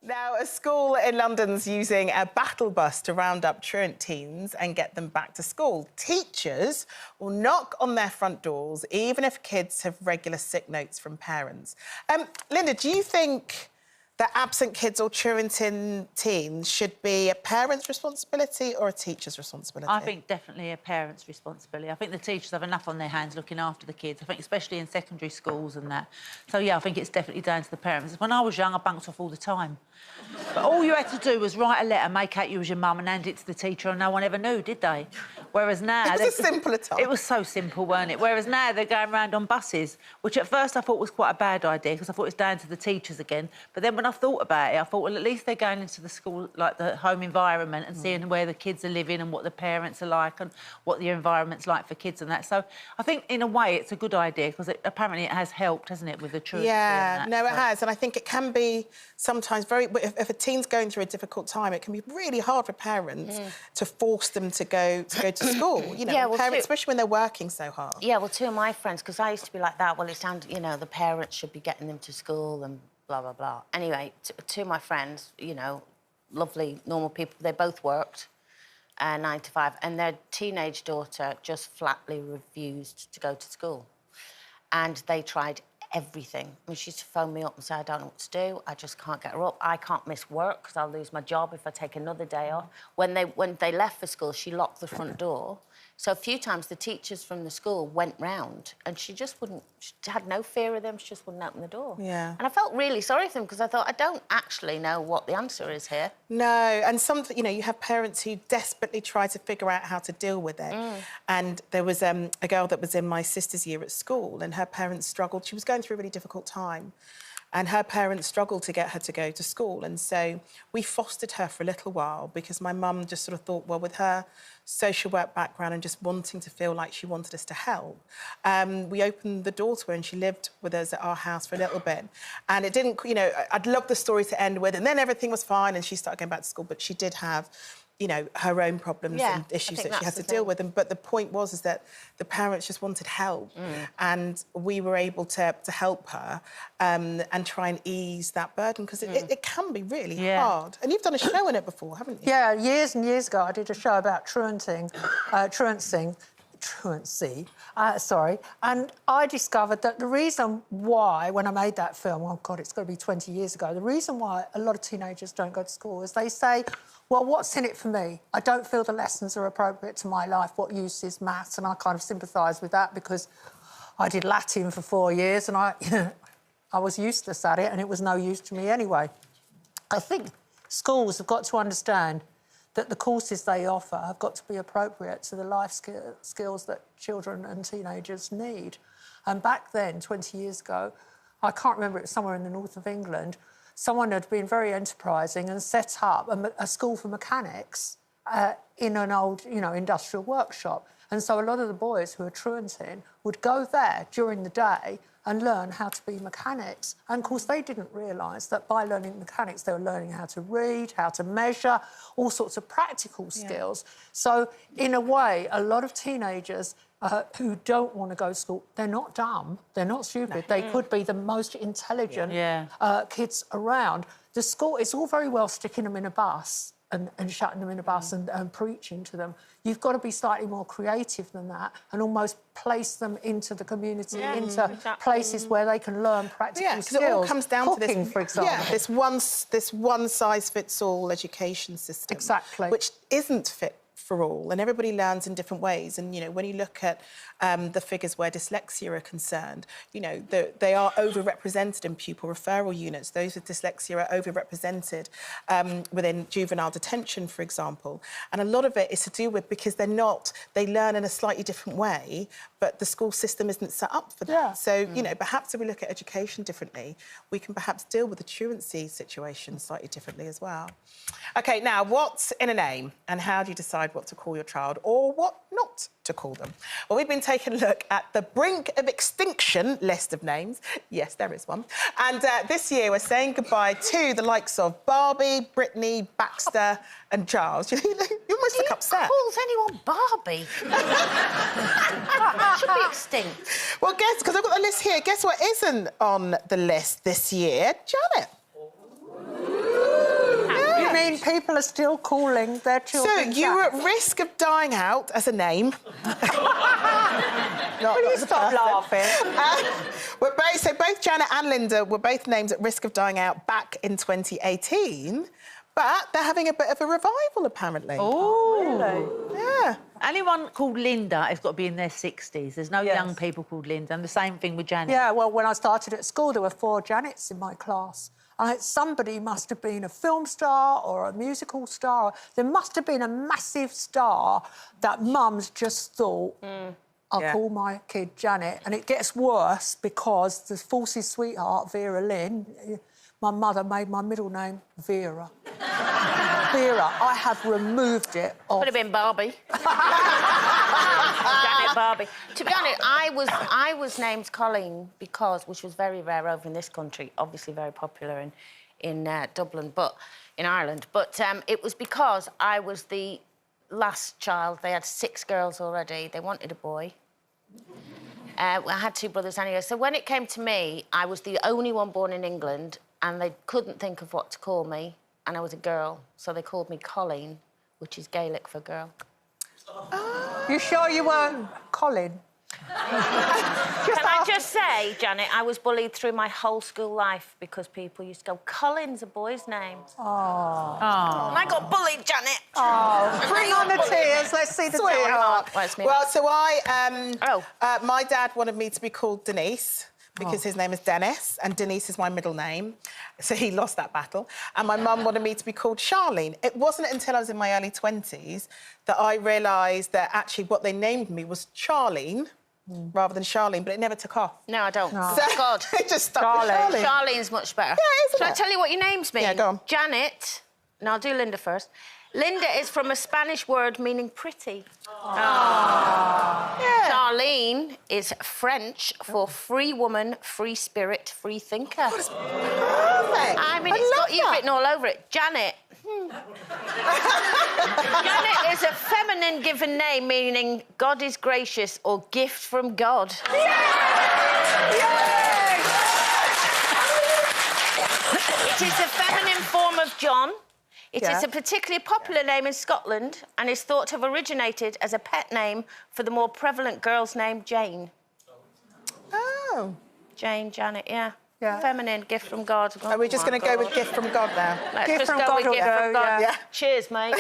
Now, a school in London's using a battle bus to round up truant teens and get them back to school. Teachers will knock on their front doors, even if kids have regular sick notes from parents. Linda, do you think that absent kids or truanting teens should be a parent's responsibility or a teacher's responsibility? I think definitely a parent's responsibility. I think the teachers have enough on their hands looking after the kids. I think especially in secondary schools and that. So, yeah, I think it's definitely down to the parents. When I was young, I bunked off all the time. But all you had to do was write a letter, make out you was your mum and hand it to the teacher and no one ever knew, did they? Whereas now... It was a simpler time. It was so simple, weren't it? Whereas now they're going around on buses, which at first I thought was quite a bad idea because I thought it was down to the teachers again. But then when I thought about it, I thought, well, at least they're going into the school, like the home environment and seeing where the kids are living and what the parents are like and what the environment's like for kids and that. So I think, in a way, it's a good idea because apparently it has helped, hasn't it, with the truancy Yeah, and that, no, it has. And I think it can be sometimes very... If a teen's going through a difficult time, it can be really hard for parents to force them to go to school. You know, parents, especially when they're working so hard. Yeah, well, two of my friends, because I used to be like that, well, it sounded, you know, the parents should be getting them to school and blah, blah, blah. Anyway, two of my friends, you know, lovely, normal people, they both worked 9 to 5, and their teenage daughter just flatly refused to go to school. And they tried everything. I mean, she used to phone me up and say, I don't know what to do, I just can't get her up, I can't miss work because I'll lose my job if I take another day off. When they left for school, she locked the front door. So a few times the teachers from the school went round and she just wouldn't... She had no fear of them, she just wouldn't open the door. Yeah. And I felt really sorry for them because I thought, I don't actually know what the answer is here. No, and you know, you have parents who desperately try to figure out how to deal with it. And there was a girl that was in my sister's year at school and her parents struggled. She was going through a really difficult time. And her parents struggled to get her to go to school. And so we fostered her for a little while because my mum just sort of thought, well, with her social work background and just wanting to feel like she wanted us to help, we opened the door to her and she lived with us at our house for a little bit. And it didn't, you know, I'd love the story to end with, and then everything was fine and she started going back to school, but she did have, you know, her own problems and issues that she had to deal with. But the point was that the parents just wanted help and we were able to help her and try and ease that burden because it can be really hard. And you've done a show on it before, haven't you? Yeah, years and years ago I did a show about truancy, and I discovered that the reason why, when I made that film, oh God, it's got to be 20 years ago, the reason why a lot of teenagers don't go to school is they say, well, what's in it for me? I don't feel the lessons are appropriate to my life. What use is maths? And I kind of sympathise with that because I did Latin for 4 years and I was useless at it and it was no use to me anyway. I think schools have got to understand that the courses they offer have got to be appropriate to the life skills that children and teenagers need. And back then, 20 years ago, I can't remember, it was somewhere in the north of England, someone had been very enterprising and set up a school for mechanics in an old, you know, industrial workshop. And so a lot of the boys who are truanting would go there during the day and learn how to be mechanics. And, of course, they didn't realise that by learning mechanics, they were learning how to read, how to measure, all sorts of practical skills. So, in a way, a lot of teenagers who don't want to go to school, they're not dumb, they're not stupid. They could be the most intelligent kids around. The school, it's all very well sticking them in a bus and shutting them in a bus and preaching to them. You've got to be slightly more creative than that and almost place them into the community, into places where they can learn practical skills. It all comes down Cooking, to this, for example. this one-size-fits-all education system. Exactly. Which isn't fit for all, and everybody learns in different ways. And, you know, when you look at the figures where dyslexia are concerned, you know, they are overrepresented in pupil referral units. Those with dyslexia are overrepresented within juvenile detention, for example. And a lot of it is to do with because they learn in a slightly different way, but the school system isn't set up for that. Yeah. So, you know, perhaps if we look at education differently, we can perhaps deal with the truancy situation slightly differently as well. OK, now, what's in a name and how do you decide what to call your child or what not to call them? Well, we've been taking a look at the brink of extinction list of names. Yes, there is one. And this year we're saying goodbye to the likes of Barbie, Brittany, Baxter and Giles. You almost look upset. Who calls anyone Barbie? That should be extinct. Well, guess, because I've got the list here, guess what isn't on the list this year? Janet. mean, people are still calling their So children you were at Janet. risk of dying out as a name. Will you stop laughing? Both Janet and Linda were both names at risk of dying out back in 2018, but they're having a bit of a revival, apparently. Oh, Really? Yeah. anyone called Linda has got to be in their 60s. There's no young people called Linda, and the same thing with Janet. Yeah, well, when I started at school, there were 4 Janets in my class. Somebody must have been a film star or a musical star. There must have been a massive star that mums just thought, I'll call my kid Janet. And it gets worse because the Forces sweetheart, Vera Lynn, my mother made my middle name Vera. Vera, I have removed it off. Could have been Barbie. Janet Barbie. To be honest, I was named Colleen because, which was very rare over in this country, obviously very popular in Dublin, but in Ireland. But it was because I was the last child. They had 6 girls already. They wanted a boy. I had 2 brothers anyway. So when it came to me, I was the only one born in England, and they couldn't think of what to call me, and I was a girl, so they called me Colleen, which is Gaelic for girl. You sure you weren't Colin? Can I just say, Janet, I was bullied through my whole school life because people used to go, Colin's a boy's name. Oh. And I got bullied, Janet. Oh, bring on the tears. Let's see the tears. Well, so my dad wanted me to be called Denise because his name is Dennis, and Denise is my middle name. So he lost that battle. And my mum wanted me to be called Charlene. It wasn't until I was in my early 20s that I realised that actually what they named me was Charlene rather than Charlene, but it never took off. No, I don't. No. So, God. It just stuck with Charlene. Charlene's much better. Yeah, isn't Shall I it? tell you what your names mean? Yeah, go on. Janet. No, I'll do Linda first. Linda is from a Spanish word meaning pretty. Yeah. Charlene is French for free woman, free spirit, free thinker. Perfect. I mean, it's got you written all over it. Janet. Janet is a feminine given name meaning God is gracious or gift from God. It is a feminine form of John. It is a particularly popular name in Scotland and is thought to have originated as a pet name for the more prevalent girl's name, Jane. Oh. Jane, Janet, yeah. Yeah. Feminine, gift from God. Are we just going to go with gift from God now? Let's Gift just from go God with will gift go, from God. yeah. Cheers, mate.